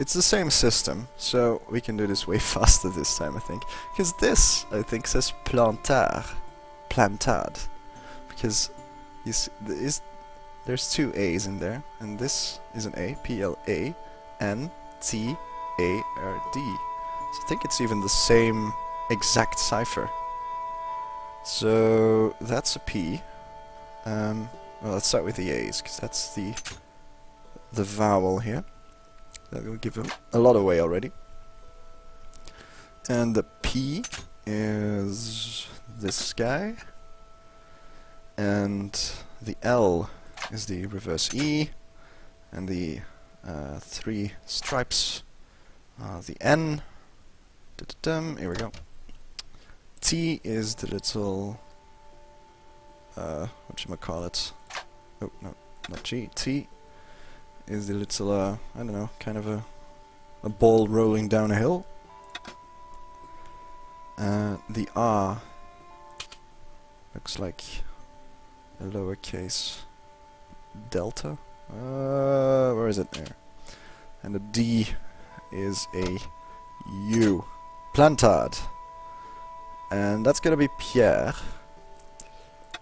it's the same system, so we can do this way faster this time, I think. Because this, I think, says plantar, plantad, because you see, there's two A's in there, and this is an A, P-L-A-N-T-A-R-D. So I think it's even the same exact cipher. So that's a P. Well, let's start with the A's, because that's the vowel here. That will give a lot away already. And the P is this guy. And the L is the reverse E. And the three stripes are the N. Here we go. T is the little... whatchamacallit? Oh, no, not G. T is the little, I don't know, kind of a ball rolling down a hill. The R looks like a lowercase delta. Where is it? There. And the D is a U. Plantad. And that's gonna be Pierre.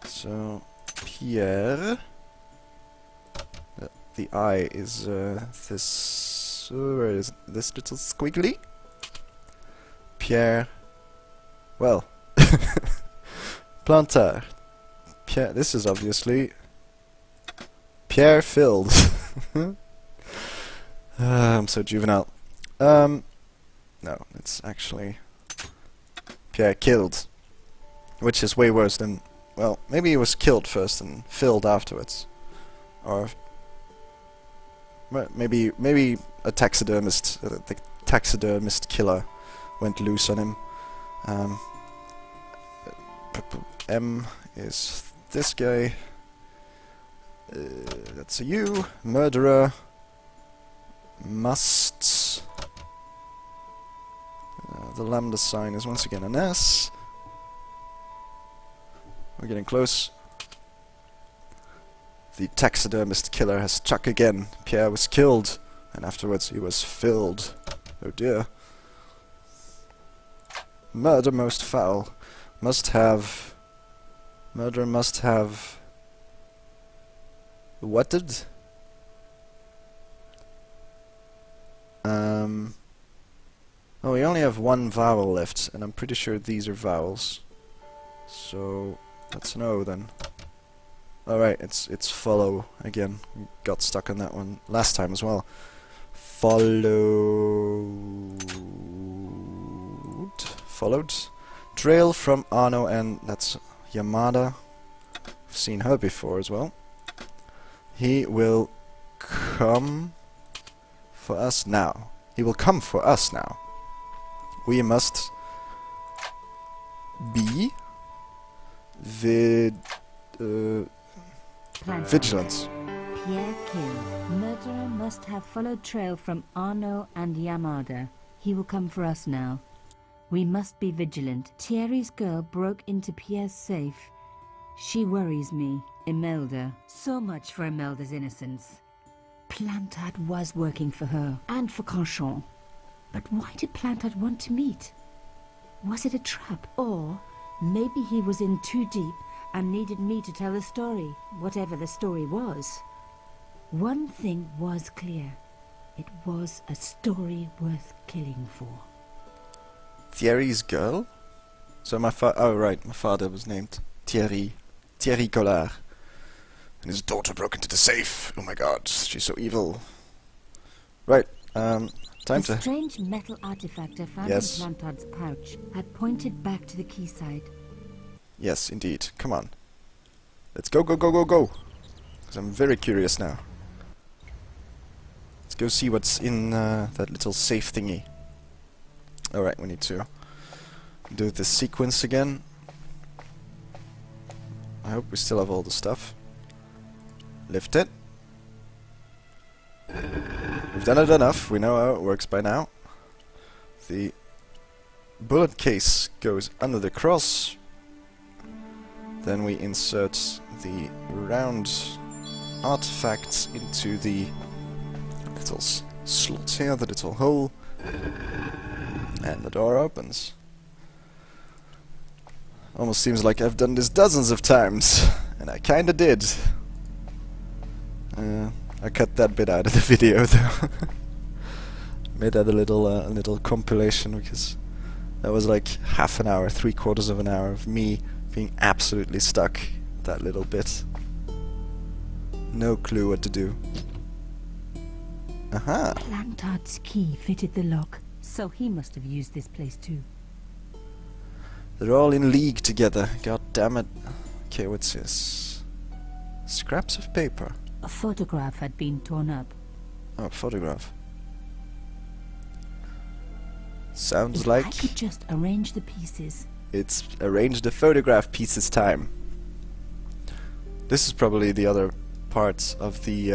So, Pierre. The I is this. Where is this little squiggly? Pierre. Well, Plantard. Pierre. This is obviously Pierre filled. I'm so juvenile. No, it's actually Pierre killed, which is way worse than. Well, maybe he was killed first and filled afterwards, or maybe a taxidermist, the taxidermist killer, went loose on him. M is this guy. That's a U. Murderer. Must. The lambda sign is once again an S. We're getting close. The taxidermist killer has struck again. Pierre was killed, and afterwards he was filled. Oh dear. Murder most foul. Must have... Murderer must have... What did? Oh, we only have one vowel left, and I'm pretty sure these are vowels. So, that's an O then. Alright, it's follow again. We got stuck on that one last time as well. Followed. Trail from Arno, and that's Yamada. I've seen her before as well. He will come for us now. He will come for us now. We must be vigilant. Pierre killed. Murderer must have followed trail from Arno and Yamada. He will come for us now. We must be vigilant. Thierry's girl broke into Pierre's safe. She worries me. Imelda. So much for Imelda's innocence. Plantard was working for her, and for Canchon. But why did Plantard want to meet? Was it a trap? Or maybe he was in too deep and needed me to tell the story, whatever the story was. One thing was clear. It was a story worth killing for. Thierry's girl? So my oh right, my father was named Thierry Collard. And his daughter broke into the safe. Oh my god, she's so evil. Right, time to... The strange metal artifact I found in Plantard's pouch had pointed back to the quayside. Yes, indeed. Come on. Let's go, go, go, go, go! Because I'm very curious now. Let's go see what's in that little safe thingy. Alright, we need to do this sequence again. I hope we still have all the stuff. Lift it. We've done it enough. We know how it works by now. The bullet case goes under the cross. Then we insert the round artifacts into the little slots here, the little hole, and the door opens. Almost seems like I've done this dozens of times, and I kinda did. I cut that bit out of the video though. Made that a little compilation, because that was like half an hour, 3/4 of an hour of me being absolutely stuck. That little bit. No clue what to do. Aha! Plantard's key fitted the lock, so he must have used this place too. They're all in league together. God damn it. Okay, what's this? Scraps of paper. A photograph had been torn up. Oh, photograph. Sounds If like I could just arrange the pieces. it's arrange the photograph pieces time. This is probably the other parts of the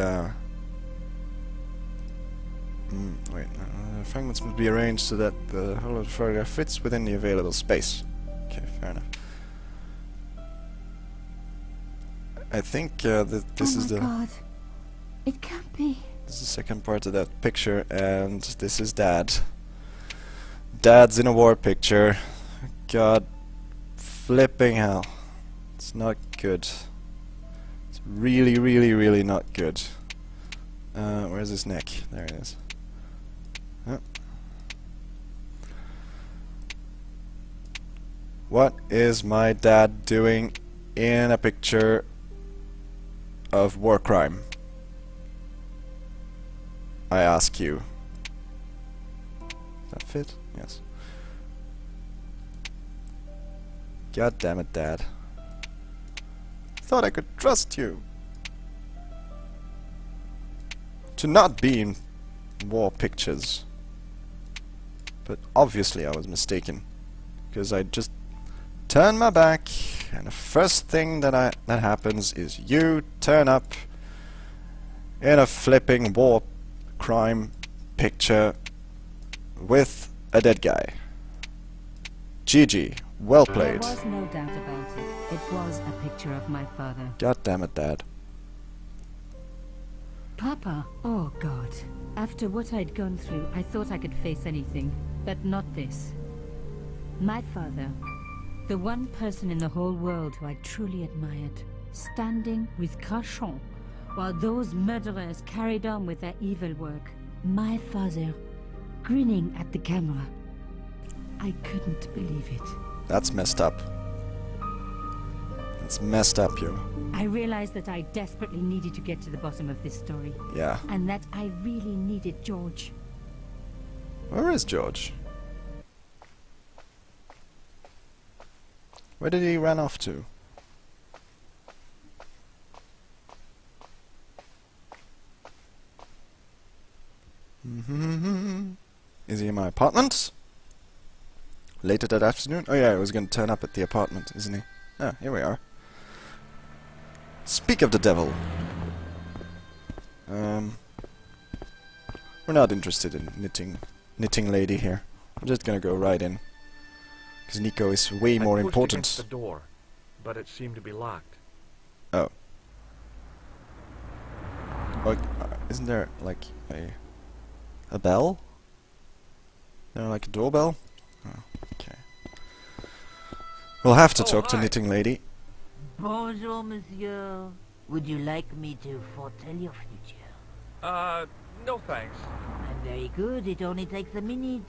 fragments must be arranged so that the whole of the photograph fits within the available space. Okay, fair enough. I think this is oh my God. It can't be. this is the second part of that picture, and this is Dad. Dad's in a war picture. God flipping hell. It's not good. It's really, really, really not good. Where's his neck? There it is. Oh. What is my dad doing in a picture of war crime? I ask you. Does that fit? Yes. God damn it, Dad. Thought I could trust you to not be in war pictures. But obviously I was mistaken, because I just turned my back, and the first thing that happens is you turn up in a flipping war crime picture with a dead guy. GG. Well played. There was no doubt about it. It was a picture of my father. God damn it, Dad. Papa? Oh God. After what I'd gone through, I thought I could face anything, but not this. My father, the one person in the whole world who I truly admired, standing with Crachon while those murderers carried on with their evil work. My father, grinning at the camera. I couldn't believe it. That's messed up. That's messed up, yo. I realized that I desperately needed to get to the bottom of this story. Yeah. And that I really needed George. Where is George? Where did he run off to? Is he in my apartment? Later that afternoon? Oh yeah, I was going to turn up at the apartment, isn't he? Ah, here we are. Speak of the devil. We're not interested in knitting lady here. I'm just gonna go right in, because Nico is way more important. The door, but it seemed to be locked. Oh. Like, isn't there like a bell? Is there like a doorbell? Oh, okay. We'll have to talk to hi. knitting lady. Bonjour, monsieur. Would you like me to foretell your future? No thanks. I'm very good. It only takes a minute.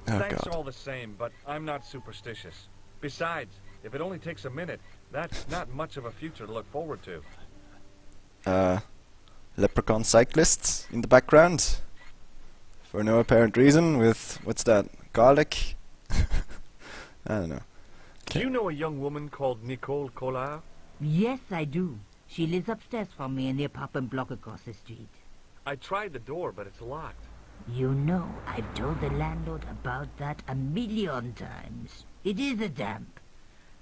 Oh Thanks God. all the same, but I'm not superstitious. Besides, if it only takes a minute, that's not much of a future to look forward to. Leprechaun cyclists in the background. For no apparent reason, with, what's that, garlic? I don't know. Do you know a young woman called Nicole Collard? Yes, I do. She lives upstairs from me in the apartment block across the street. I tried the door, but it's locked. You know, I've told the landlord about that 1,000,000 times. It is a damp.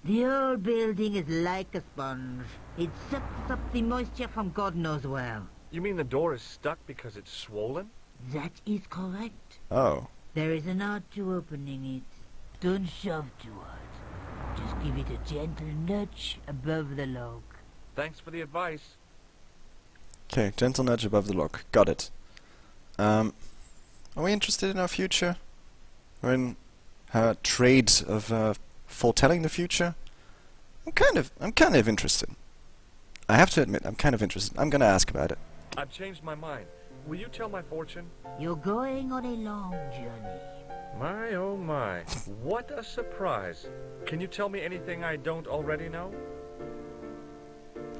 The whole building is like a sponge. It sucks up the moisture from God knows where. You mean the door is stuck because it's swollen? That is correct. Oh. There is an art to opening it. Don't shove too hard. Just give it a gentle nudge above the lock. Thanks for the advice. Okay, gentle nudge above the lock. Got it. Are we interested in our future? Or in her trade of foretelling the future? I'm kind of interested. I have to admit, I'm kind of interested. I'm gonna ask about it. I've changed my mind. Will you tell my fortune? You're going on a long journey. My oh my. What a surprise. Can you tell me anything I don't already know?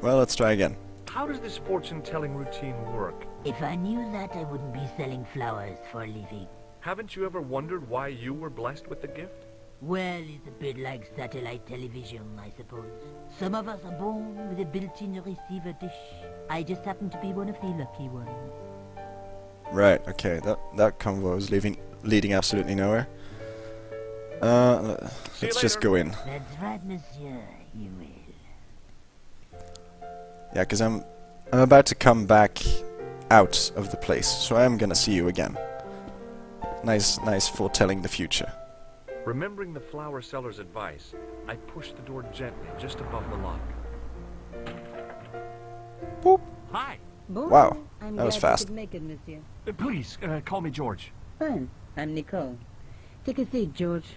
Well, let's try again. How does this fortune-telling routine work? If I knew that, I wouldn't be selling flowers for a living. Haven't you ever wondered why you were blessed with the gift? Well, it's a bit like satellite television, I suppose. Some of us are born with a built-in receiver dish. I just happen to be one of the lucky ones. Right, okay, that convo is leading absolutely nowhere. Let's just go in. That's right, monsieur. You will. Yeah, because I'm about to come back out of the place, so I am gonna see you again. Nice foretelling the future. Remembering the flower seller's advice, I pushed the door gently just above the lock. Boop. Hi. Wow, I'm that was glad fast. you could make it, monsieur. Please, call me George. Fine. I'm Nicole. Take a seat, George.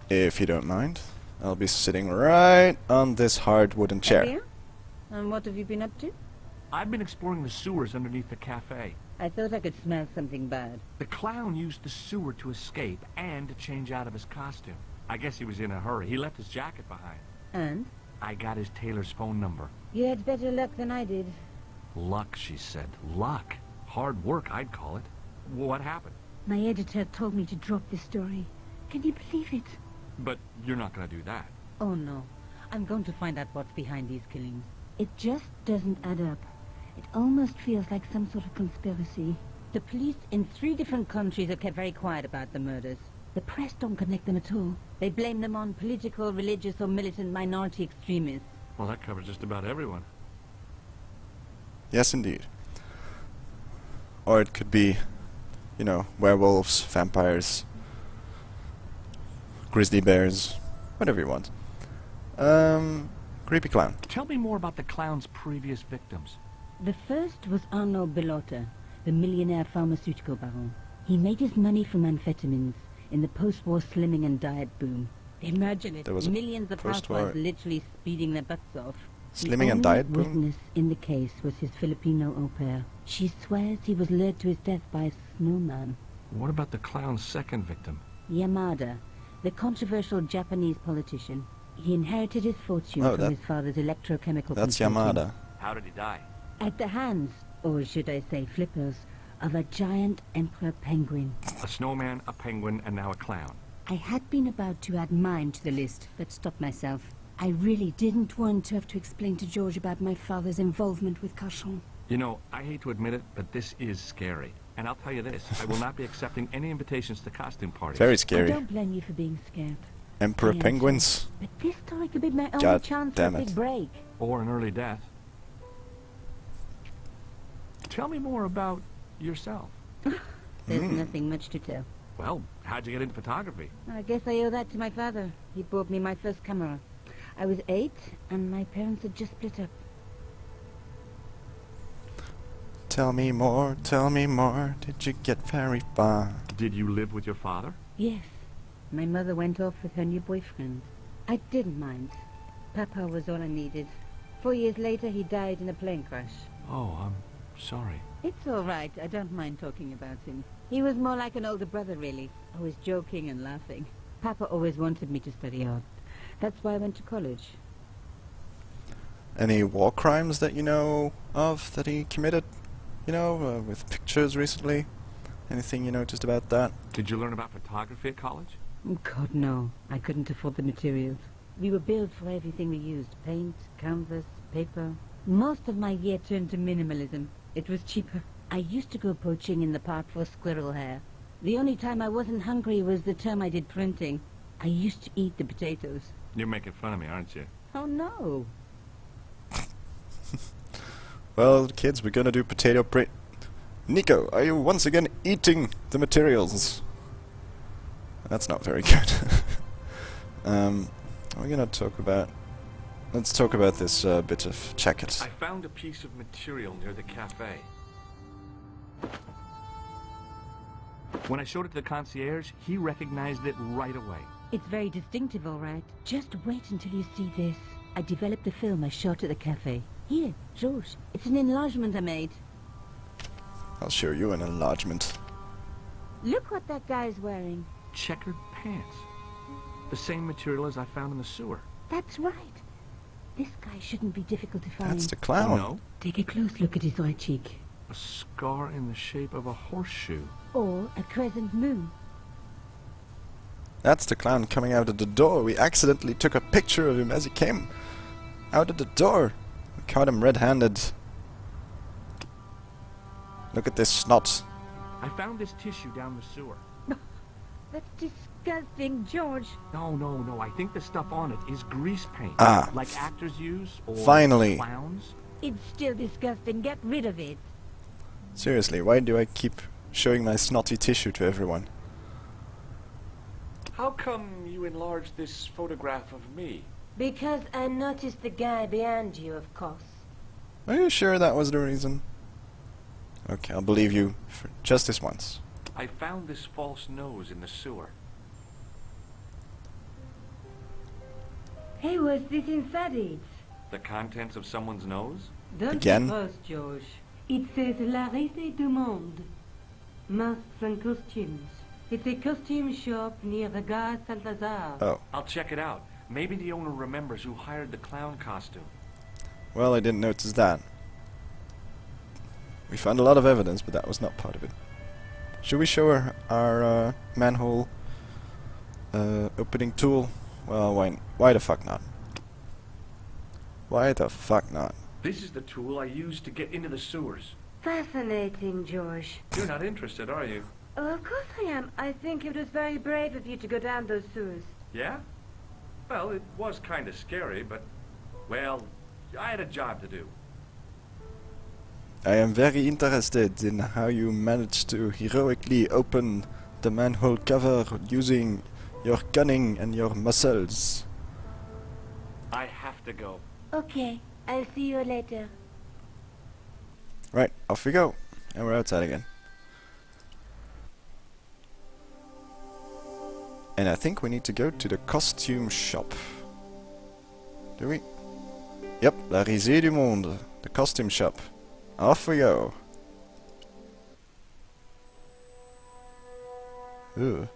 If you don't mind, I'll be sitting right on this hard wooden chair. Here? And what have you been up to? I've been exploring the sewers underneath the cafe. I thought I could smell something bad. The clown used the sewer to escape and to change out of his costume. I guess he was in a hurry. He left his jacket behind. And? I got his tailor's phone number. You had better luck than I did. Luck, she said. Luck. Hard work, I'd call it. What happened? My editor told me to drop this story. Can you believe it? But you're not going to do that. Oh no. I'm going to find out what's behind these killings. It just doesn't add up. It almost feels like some sort of conspiracy. The police in 3 different countries have kept very quiet about the murders. The press don't connect them at all. They blame them on political, religious, or militant minority extremists. Well, that covers just about everyone. Yes, indeed. Or it could be, you know, werewolves, vampires, grizzly bears, whatever you want. Creepy clown. Tell me more about the clown's previous victims. The first was Arno Bellota, the millionaire pharmaceutical baron. He made his money from amphetamines in the post-war slimming and diet boom. Imagine it, There was a millions of post-war housewives literally speeding their butts off. Slimming and diet The only boom? witness in the case was his Filipino au pair. She swears he was lured to his death by a snowman. What about the clown's second victim? Yamada, the controversial Japanese politician. He inherited his fortune Oh, from his father's electrochemical That's consulting. Yamada. How did he die? At the hands, or should I say flippers, of a giant emperor penguin. A snowman, a penguin, and now a clown. I had been about to add mine to the list, but stopped myself. I really didn't want to have to explain to George about my father's involvement with Cachon. You know, I hate to admit it, but this is scary. And I'll tell you this, I will not be accepting any invitations to costume parties. Very I scary. don't blame you for being scared. Emperor I am penguins. But this story could be my only God chance for a damn big it. break. Or an early death. Tell me more about yourself. There's nothing much to tell. Well, how'd you get into photography? I guess I owe that to my father. He bought me my first camera. I was 8, and my parents had just split up. Tell me more, did you get very far? Did you live with your father? Yes. My mother went off with her new boyfriend. I didn't mind. Papa was all I needed. 4 years later, he died in a plane crash. Oh, I'm sorry. It's all right. I don't mind talking about him. He was more like an older brother, really. Always joking and laughing. Papa always wanted me to study art. That's why I went to college. Any war crimes that you know of that he committed? You know, with pictures recently? Anything you noticed about that? Did you learn about photography at college? Oh, God, no. I couldn't afford the materials. We were billed for everything we used. Paint, canvas, paper. Most of my year turned to minimalism. It was cheaper. I used to go poaching in the park for squirrel hair. The only time I wasn't hungry was the term I did printing. I used to eat the potatoes. You're making fun of me, aren't you? Oh, no. Well, kids, we're gonna do potato print. Nico, are you once again eating the materials? That's not very good. We're gonna talk about... Let's talk about this bit of jacket. I found a piece of material near the cafe. When I showed it to the concierge, he recognized it right away. It's very distinctive, all right. Just wait until you see this. I developed a film I shot at the cafe. Here, George. It's an enlargement I made. I'll show you an enlargement. Look what that guy's wearing. Checkered pants. The same material as I found in the sewer. That's right. This guy shouldn't be difficult to find. That's the clown. No, Take a close look at his right cheek. a scar in the shape of a horseshoe. Or a crescent moon. That's the clown coming out of the door. We accidentally took a picture of him as he came out of the door. We caught him red-handed. Look at this snot. I found this tissue down the sewer. That's disgusting, George. No. I think the stuff on it is grease paint. Ah. Like actors use, or Finally. clowns. It's still disgusting. Get rid of it. Seriously, why do I keep showing my snotty tissue to everyone? How come you enlarged this photograph of me? Because I noticed the guy behind you, of course. Are you sure that was the reason? Okay, I'll believe you for just this once. I found this false nose in the sewer. Hey, what's this inside it? The contents of someone's nose? Don't Again? be false, George. It says La Rite du Monde. Masks and costumes. It's a costume shop near the Gare Saint-Lazare. Oh, I'll check it out. Maybe the owner remembers who hired the clown costume. well, I didn't notice that. We found a lot of evidence, but that was not part of it. Should we show our manhole opening tool? Well, why the fuck not? Why the fuck not? This is the tool I used to get into the sewers. Fascinating, George. You're not interested, are you? Oh, of course I am. I think it was very brave of you to go down those sewers. Yeah? Well, it was kind of scary, but, well, I had a job to do. I am very interested in how you managed to heroically open the manhole cover using your cunning and your muscles. I have to go. Okay, I'll see you later. Right, off we go. And we're outside again. And I think we need to go to the costume shop. Do we? Yep, La Risée du Monde, the costume shop. Off we go. Ugh.